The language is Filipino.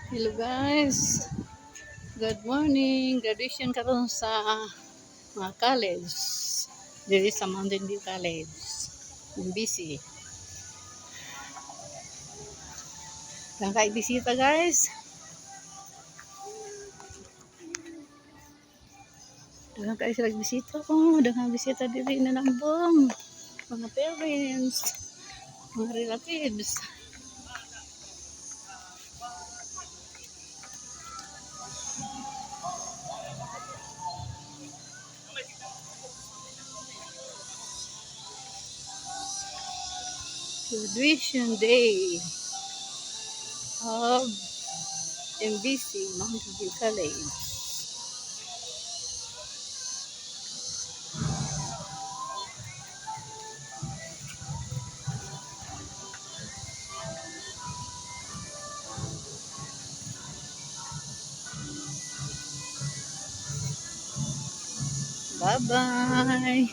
Hello guys, good morning. Graduation karon sa mga college. Diri sa Mountain View College. Busy. Lang kay bisita guys. Daghang kay sila bisita. Daghang bisita diri na nambong. Mga parents, mga relatives. Graduation day of MBC Mountain View College. Bye-bye.